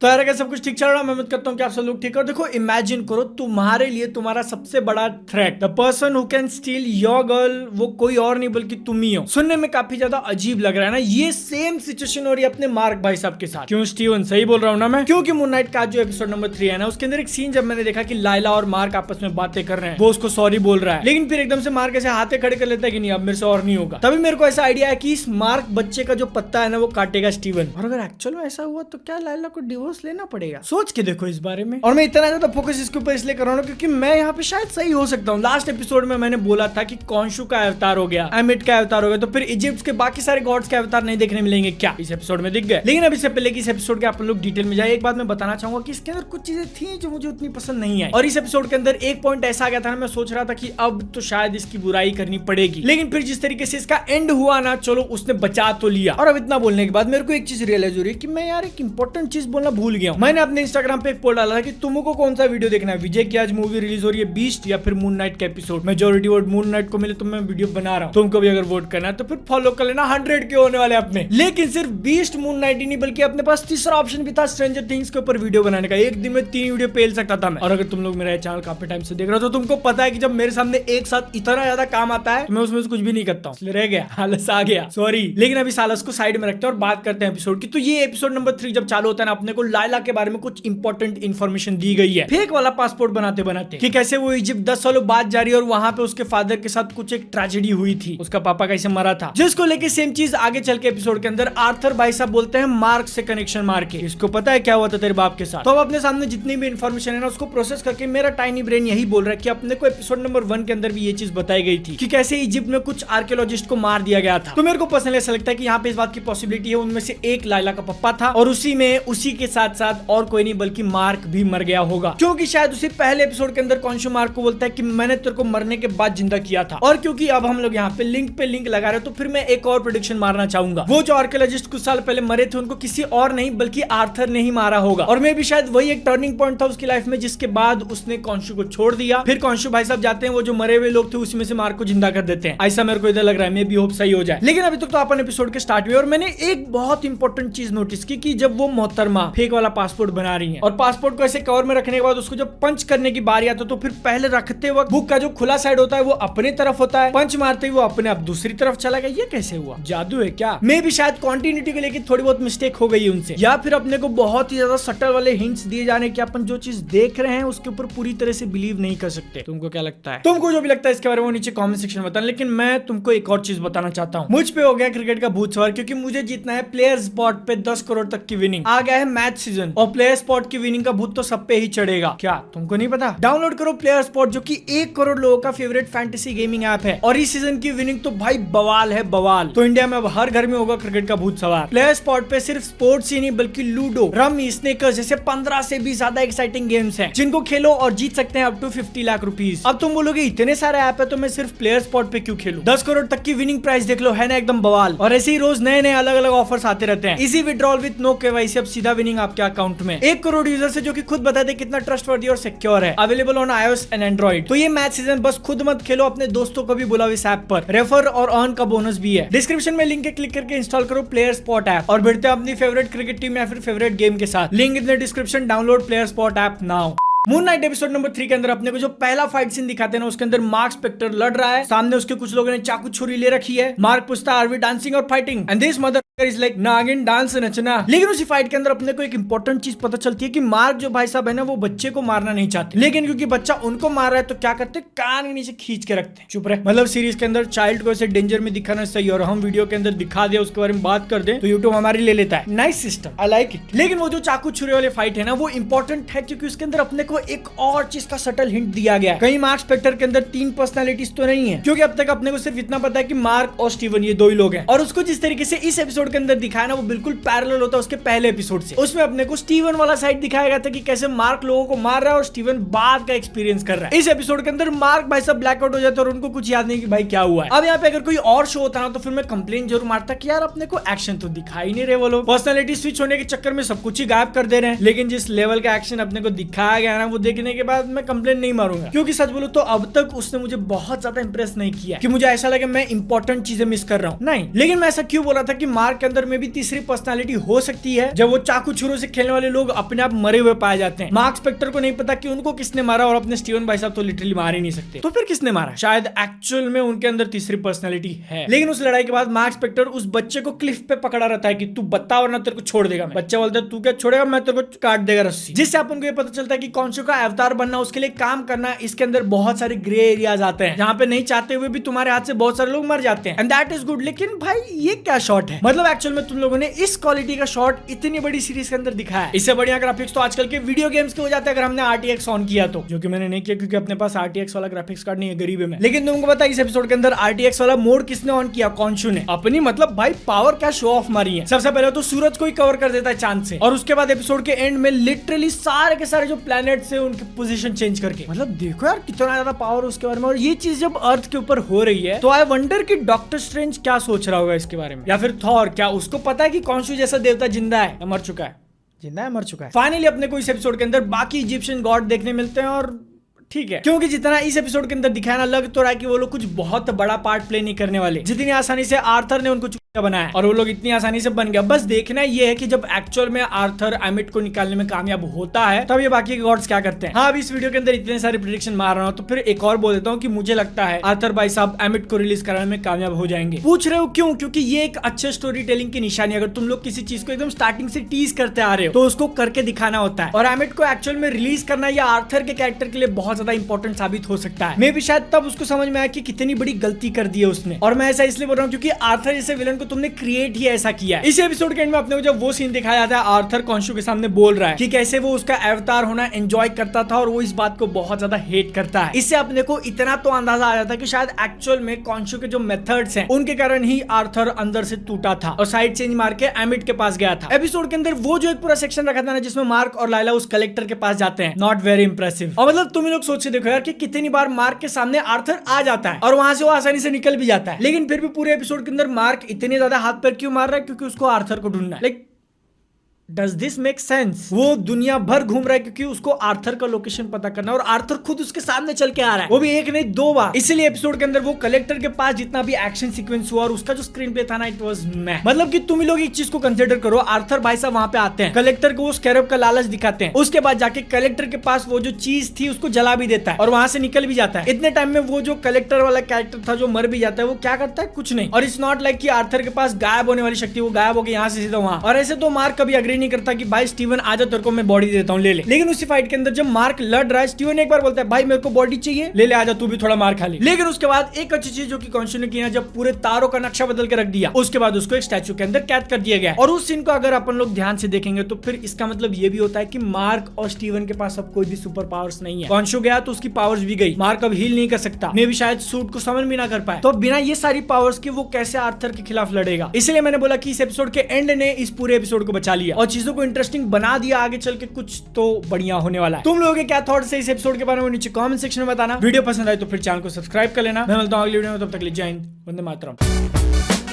तो यार अगर सब कुछ ठीक चल रहा है, मैं उम्मीद करता हूँ कि आप सब लोग ठीक हो। देखो इमेजिन करो तुम्हारे लिए तुम्हारा सबसे बड़ा threat the person who can steel your girl, वो कोई और नहीं बल्कि तुम ही हो। सुनने में काफी ज्यादा अजीब लग रहा है ना। ये सेम सिचुएशन हो रही है अपने मार्क भाई साहब के साथ। क्यों स्टीवन, सही बोल रहा हूँ ना मैं? क्योंकि मून नाइट का जो एपिसोड नंबर 3 है ना, उसके अंदर एक सीन जब मैंने देखा कि लाइला और मार्क आपस में बातें कर रहे हैं, वो उसको सॉरी बोल रहा है, लेकिन फिर एकदम से मार्क ऐसे हाथे खड़े कर लेता है कि नहीं अब मेरे से और नहीं होगा। तभी मेरे को ऐसा आइडिया है कि इस मार्क बच्चे का जो पत्ता है ना वो काटेगा स्टीवन। और अगर एक्चुअल में ऐसा हुआ तो क्या लाइला को डिवोर्स लेना पड़ेगा? सोच के देखो इस बारे में। और मैं इतना ज्यादा फोकस इसके ऊपर इसलिए कर रहा हूँ क्योंकि मैं यहाँ पे शायद सही हो सकता हूँ। लास्ट एपिसोड में मैंने बोला था कि कॉन्शु का अवतार हो गया, एमिट का अवतार हो गया, तो फिर इजिप्ट के बाकी सारे गॉड्स के अवतार नहीं देखने मिलेंगे क्या? इस एपिसोड में दिख गए। लेकिन अब इससे पहले कि इस एपिसोड के आप लोग डिटेल में जाए, एक बात मैं बताना चाहूंगा कि इसके अंदर कुछ चीजें थी जो मुझे उतनी पसंद नहीं आई। और इस एपिसोड के अंदर एक पॉइंट ऐसा आ गया था ना, मैं सोच रहा था कि अब तो शायद इसकी बुराई करनी पड़ेगी, लेकिन फिर जिस तरीके से इसका एंड हुआ ना, चलो उसने बचा तो लिया। और अब इतना बोलने के बाद मेरे को एक चीज रियलाइज हो रही है कि मैं यार एक इंपॉर्टेंट चीज बोलना भूल गया हूं। मैंने अपने इंस्टाग्राम पे एक पोल डाला था कि तुमको कौन सा वीडियो देखना है, विजय की आज मूवी रिलीज हो रही है बीस्ट या फिर मून नाइट का episode. Majority vote moon night को मिले तो मैं वीडियो बना रहा हूँ। तुमको भी अगर वोट करना है तो फिर फॉलो कर लेना, 100 के होने वाले अपने। लेकिन सिर्फ बीस्ट मून नाइट ही नहीं बल्कि अपने पास तीसरा ऑप्शन भी था, स्ट्रेंजर थिंग्स के ऊपर वीडियो बनाने का। एक दिन में 3 वीडियो पेल सकता था मैं। और अगर तुम लोग मेरा चैनल काफी टाइम से देख रहे हो तो तुमको पता है कि जब मेरे सामने एक साथ इतना ज्यादा काम आता है तो मैं उसमें से कुछ भी नहीं करता हूँ, रह गया, आलस आ गया, सॉरी। लेकिन अभी आलस को साइड में रखते हैं और बात करते हैं एपिसोड की। तो ये एपिसोड नंबर 3 जब चालू होता है ना, अपने को लाइला के बारे में कुछ इंपॉर्टेंट इन्फॉर्मेशन दी गई है, फेक वाला पासपोर्ट बनाते बनाते, कि कैसे वो इजिप्ट 10 सालों बाद जा रही है और वहां पे उसके फादर के साथ कुछ एक ट्रेजेडी हुई थी, उसका पापा कैसे मरा था, जिसको लेके सेम चीज आगे चल के एपिसोड के अंदर आर्थर भाई साहब बोलते हैं मार्क से कनेक्शन मार के, इसको पता है क्या हुआ था तेरे बाप के साथ। तो अब अपने सामने जितनी भी इन्फॉर्मेशन है ना उसको प्रोसेस करके मेरा टाइनी ब्रेन यही बोल रहा है कि अपने को एपिसोड नंबर 1 के अंदर भी ये चीज बताई गई थी कि कैसे इजिप्ट में कुछ आर्कियोलॉजिस्ट को मार दिया गया था। तो मेरे को पर्सनली ऐसा लगता है कि यहाँ पे इस बात की पॉसिबिलिटी है उनमें से एक लाइला का पप्पा था और उसी के साथ साथ और कोई नहीं बल्कि मार्क भी मर गया होगा, क्योंकि शायद उसी पहले एपिसोड के अंदर कॉन्शु मार्क को बोलता है कि मैंने तेरे को मरने के बाद जिंदा किया था। और क्योंकि अब हम लोग यहाँ पे लिंक लगा रहे हैं तो फिर मैं एक और प्रेडिक्शन मारना चाहूंगा, वो जो आर्कियोलॉजिस्ट कुछ साल पहले मरे थे उनको किसी और नहीं बल्कि आर्थर ने ही मारा होगा। और मे भी शायद वही एक टर्निंग पॉइंट था उसकी लाइफ में जिसके बाद उसने कॉन्शु को छोड़ दिया। फिर कॉन्शु भाई साहब जाते हैं, वो जो मरे हुए लोग थे उसी में से मार्क को जिंदा कर देते हैं। ऐसा मेरे को इधर लग रहा है, मे बी होप सही हो जाए। लेकिन अभी तक तो अपन एपिसोड के स्टार्ट हुए और मैंने एक बहुत इंपॉर्टेंट चीज नोटिस की कि जब वो मोहतरमा फेक वाला पासपोर्ट बना रही है और पासपोर्ट को ऐसे कवर में रखने के बाद उसको जब पंच करने की बारी आती है तो फिर पहले रखते वक्त बुक का जो खुला साइड होता है वो अपने तरफ होता है, पंच मारते ही वो अपने आप दूसरी तरफ चला गया। ये कैसे हुआ? जादू है क्या? मे भी शायद कंटिन्यूटी को लेकर थोड़ी बहुत मिस्टेक हो गई उनसे, या फिर अपने को बहुत ही ज्यादा सटल वाले हिंट्स दिए जाने कि अपन जो चीज देख रहे हैं उसके ऊपर पूरी तरह से बिलीव नहीं कर सकते। तुमको क्या लगता है? तुमको जो भी लगता है इसके बारे में नीचे कमेंट सेक्शन में बताना। लेकिन मैं तुमको एक और चीज बताना चाहता हूँ, मुझ पे हो गया क्रिकेट का भूत सवार, क्योंकि मुझे जीतना है प्लेयर स्पॉट पे 10 करोड़ तक की विनिंग। आ गया है मैच सीजन और प्लेयर स्पॉट की विनिंग का भूत तो सब पे ही चढ़ेगा। क्या तुमको नहीं पता? डाउनलोड करो प्लेयर स्पॉट, जो कि 1 करोड़ लोगों का फेवरेट फैंटेसी गेमिंग ऐप है और इस सीजन की विनिंग तो भाई बवाल है, बवाल। तो इंडिया में अब हर घर में होगा क्रिकेट का भूत सवार। प्लेयर स्पॉट पे सिर्फ स्पोर्ट्स ही नहीं बल्कि लूडो, रमी, स्नेकर्स जैसे 15 से भी ज्यादा एक्साइटिंग गेम्स हैं जिनको खेलो और जीत सकते हैं अप टू 50 लाख रुपीस। अब तुम बोलोगे इतने सारे ऐप है तो मैं सिर्फ प्लेयर स्पॉट पे क्यों खेलूं? 10 करोड़ तक की विनिंग प्राइस देख लो, है ना एकदम बवाल। और ऐसे ही रोज नए नए अलग अलग ऑफर्स आते रहते हैं। Easy withdrawal with no KYC, अब सीधा विनिंग आपके अकाउंट में। 1 करोड़ यूजर से जो कि खुद बता दे कितना ट्रस्टवर्दी और सिक्योर है, available on iOS and Android. तो ये मैच सीजन बस खुद मत खेलो, अपने दोस्तों को भी बुलाओ इस ऐप पर। रेफर और अर्न का बोनस भी है। डिस्क्रिप्शन में लिंक क्लिक करके इंस्टॉल करो प्लेयर स्पॉट ऐप और भिड़ते हैं अपनी फेवरेट क्रिकेट टीम या फिर फेवरेट गेम के साथ। Link in the description, download player spot app now. Moon night episode number 3 के अंदर अपने को जो पहला फाइट सीन दिखाते हैं ना, उसके अंदर मार्क स्पेक्टर लड़ रहा है, सामने उसके कुछ लोगों ने चाकू छुरी ले रखी है। मार्क पूछता है आर वी डांसिंग और fighting, and this mother is like नागिन डांस नचना। लेकिन उसी फाइट के अंदर अपने को एक इंपॉर्टेंट चीज पता चलती है कि मार्क जो भाई साहब है ना वो बच्चे को मारना नहीं चाहते, लेकिन क्योंकि बच्चा उनको मार रहा है तो क्या करते, कान के नीचे खींच के रखते हैं। चुप रहे। मतलब सीरीज के अंदर चाइल्ड को ऐसे डेंजर में दिखाना सही और हम वीडियो के अंदर दिखा दे उसके बारे में बात कर दे तो यूट्यूब हमारी ले लेता है। Nice system, I like it. लेकिन वो जो चाकू छुरी वाले फाइट है ना वो इंपॉर्टेंट है क्योंकि उसके अंदर अपने को एक और चीज का सटल हिंट दिया गया है। कहीं मार्क स्पेक्टर के अंदर 3 पर्सनालिटीज तो नहीं है, क्योंकि अब तक अपने को सिर्फ इतना पता है कि मार्क और स्टीवन ये 2 ही लोग हैं। और उसको जिस तरीके से इस एपिसोड के अंदर दिखाया ना वो बिल्कुल पैरेलल होता है उसके पहले एपिसोड से। उसमें अपने को स्टीवन वाला साइड दिखाया गया था कि कैसे मार्क लोगों को मार रहा है और स्टीवन बाद का एक्सपीरियंस कर रहा है। इस एपिसोड के अंदर मार्क भाई सब ब्लैकआउट हो जाते हैं और उनको कुछ याद नहीं कि भाई क्या हुआ है। अब यहाँ पे अगर कोई और शो होता ना तो फिर मैं कंप्लेन जरूर मारता कि यार अपने को एक्शन तो दिखाई नहीं रहे, वो लोग पर्सनालिटी स्विच होने के चक्कर में सब कुछ ही गायब कर दे रहे हैं। लेकिन जिस लेवल का एक्शन अपने को दिखाया गया ना हैं वो देखने के बाद मैं कंप्लेन नहीं मारूंगा, क्योंकि सच बोलूं तो अब तक उसने मुझे बहुत ज्यादा इंप्रेस नहीं किया कि मुझे ऐसा लगे मैं इंपॉर्टेंट चीजें मिस कर रहा हूँ, नहीं। लेकिन मैं ऐसा क्यों बोला था कि मार्क के अंदर में भी तीसरी पर्सनालिटी हो सकती है, जब वो चाकू छुरों से खेलने वाले लोग अपने आप मरे हुए पाए जाते हैं। मार्क स्पेक्टर को नहीं पता कि उनको किसने मारा, और अपने स्टीवन भाई साहब तो लिटरली मार ही नहीं सकते, तो फिर किसने मारा? शायद एक्चुअल में उनके अंदर तीसरी पर्सनालिटी है। लेकिन उस लड़ाई के बाद मार्क स्पेक्टर उस बच्चे को क्लिफ पे पकड़ा रहता है कि तू बता वरना तेरे को छोड़ देगा। बच्चा बोलता है तू क्या छोड़ेगा, मैं तेरे को काट देगा रस्सी। जिससे अपन को ये पता चलता है कि कौन का अवतार बनना, उसके लिए काम करना, इसके अंदर बहुत सारे ग्रे एरियाज आते हैं जहाँ पे नहीं चाहते हुए भी तुम्हारे हाथ से बहुत सारे लोग मर जाते हैं, एंड दैट इज गुड। लेकिन भाई ये क्या शॉट है, मतलब एक्चुअल में तुम लोगों ने इस क्वालिटी का शॉट इतनी बड़ी सीरीज के अंदर दिखाया है। इससे बढ़िया ग्राफिक्स तो आजकल के वीडियो गेम्स के हो जाते हैं अगर हमने RTX ऑन किया तो, जो कि मैंने नहीं किया क्योंकि अपने पास RTX वाला ग्राफिक्स कार्ड नहीं है, गरीब है मैं। लेकिन तुमको पता है इस एपिसोड के अंदर RTX वाला मोड किसने ऑन किया? कॉन्शु ने अपनी, मतलब भाई पावर क्या शो ऑफ मारी है। सबसे पहले तो सूरज को ही कवर कर देता है चांद से, और उसके बाद एपिसोड के एंड में लिटरली सारे के सारे जो प्लैनेट्स है उनकी पोजीशन चेंज करके, मतलब देखो यार कितना ज्यादा पावर उसके बारे में। और ये चीज जब अर्थ के ऊपर हो रही है तो आई वंडर कि डॉक्टर स्ट्रेंज क्या सोच रहा होगा इसके बारे में, या फिर थॉर, क्या उसको पता है कि कॉन्शु जैसा देवता जिंदा है या मर चुका है? जिंदा है, मर चुका है। फाइनली अपने को इस एपिसोड के अंदर बाकी इजिप्शियन गॉड देखने मिलते हैं, और ठीक है, क्योंकि जितना इस एपिसोड के अंदर दिखाया ना, लग तो रहा है कि वो लोग कुछ बहुत बड़ा पार्ट प्ले नहीं करने वाले, जितनी आसानी से आर्थर ने उनको बनाया और वो लोग इतनी आसानी से बन गया। बस देखना ये है कि जब एक्चुअल में आर्थर एमिट को निकालने में कामयाब होता है तब ये बाकी के गॉड्स क्या करते हैं। हाँ, अभी इस वीडियो के अंदर इतने सारे प्रेडिक्शन मार रहा हूँ तो फिर एक और बोल देता हूँ कि मुझे लगता है आर्थर भाई साहब एमिट को रिलीज कराने में कामयाब हो जाएंगे। पूछ रहे हो क्यों? क्योंकि ये एक अच्छे स्टोरी टेलिंग की निशानी। अगर तुम लोग किसी चीज को एकदम स्टार्टिंग से टीज करते आ रहे हो तो उसको करके दिखाना होता है, और एमिट को एक्चुअल में रिलीज करना या आर्थर के कैरेक्टर के लिए बहुत ज्यादा इंपॉर्टेंट साबित हो सकता है। मे भी शायद तब उसको समझ में आया कि कितनी बड़ी गलती कर दी है उसने। और मैं ऐसा इसलिए बोल रहा हूँ क्योंकि आर्थर जैसे विलन को तुमने क्रिएट ऐसा किया है। इस एपिसोड के एंड में अपने को जब वो सीन दिखाया जाता है, आर्थर कॉन्शु के सामने बोल रहा है कि कैसे वो उसका अवतार होना एंजॉय करता था और वो इस बात को बहुत ज्यादा हेट करता है। इससे अपने को इतना तो अंदाजा आ जाता है कि शायद एक्चुअल में कॉन्शु के जो मेथड्स हैं उनके कारण ही आर्थर अंदर से टूटा था और साइड चेंज मार के एमिट के पास गया था। एपिसोड के अंदर वो जो एक पूरा सेक्शन रखा था ना जिसमें मार्क और लाइला उस कलेक्टर के पास जाते हैं, नॉट वेरी इंप्रेसिव। और मतलब तुम लोग सोच के देखो यार कि कितनी बार मार्क के सामने आर्थर आ जाता है और वहां से वो आसानी से निकल भी जाता है, लेकिन फिर भी पूरे एपिसोड के अंदर मार्क इतने ज्यादा हाथ पैर क्यों मार रहा है? क्योंकि उसको आर्थर को ढूंढना है। Like does this make sense? वो दुनिया भर घूम रहा है क्योंकि उसको आर्थर का लोकेशन पता करना, और आर्थर खुद उसके सामने चल के आ रहा है, वो भी एक नहीं दो बार। इसलिए एपिसोड के अंदर वो कलेक्टर के पास जितना भी एक्शन सीक्वेंस हुआ और उसका जो स्क्रीन प्ले था ना, इट वाज मैच। मतलब कि तुम लोग एक चीज को कंसिडर करो, आर्थर भाई साहब वहां पे आते हैं, कलेक्टर को वो स्कैरब का लालच दिखाते हैं, उसके बाद जाके कलेक्टर के पास वो जो चीज थी उसको जला भी देता है और वहां से निकल भी जाता है। इतने टाइम में वो जो कलेक्टर वाला कैरेक्टर था जो मर भी जाता है, वो क्या करता है? कुछ नहीं। और इट्स नॉट लाइक कि आर्थर के पास गायब होने वाली शक्ति, वो गायब होकर यहाँ से सीधा वहां। और ऐसे तो मार्क कभी अग्री नहीं करता कि भाई स्टीवन आजा तेरे को मैं बॉडी देता हूँ, ले ले। लेकिन उसी फाइट के अंदर जब मार्क लड़ रहा है, स्टीवन एक बार बोलता है भाई मेरे को बॉडी चाहिए, ले ले आजा तू भी थोड़ा मार खा ले। लेकिन उसके बाद एक अच्छी चीज जो कि कॉन्शु ने की ना, जब पूरे तारों का नक्शा बदल के रख दिया, उसके बाद उसको एक स्टैचू के अंदर कैद कर दिया गया। और उस सीन को अगर अपन लोग ध्यान से देखेंगे तो फिर इसका मतलब ये भी होता है कि मार्क और स्टीवन के पास अब कोई भी सुपर पावर्स नहीं है। कॉन्शु गया तो उसकी पावर्स भी गई, मार्क अब हील नहीं कर सकता, मे भी शायद सूट को समन भी ना कर पाए। तो बिना ये सारी पावर्स के वो कैसे आर्थर के खिलाफ लड़ेगा? इसलिए मैंने बोला कि इस एपिसोड के एंड ने इस पूरे एपिसोड को बचा लिया और चीजों को इंटरेस्टिंग बना दिया। आगे चल के कुछ तो बढ़िया होने वाला है। तुम लोगों के क्या थॉट्स है इस एपिसोड के बारे में नीचे कमेंट सेक्शन में बताना। वीडियो पसंद आए तो फिर चैनल को सब्सक्राइब कर लेना। मैं मिलता हूं अगली वीडियो में, तब तक के लिए जय हिंद, वंदे मातरम।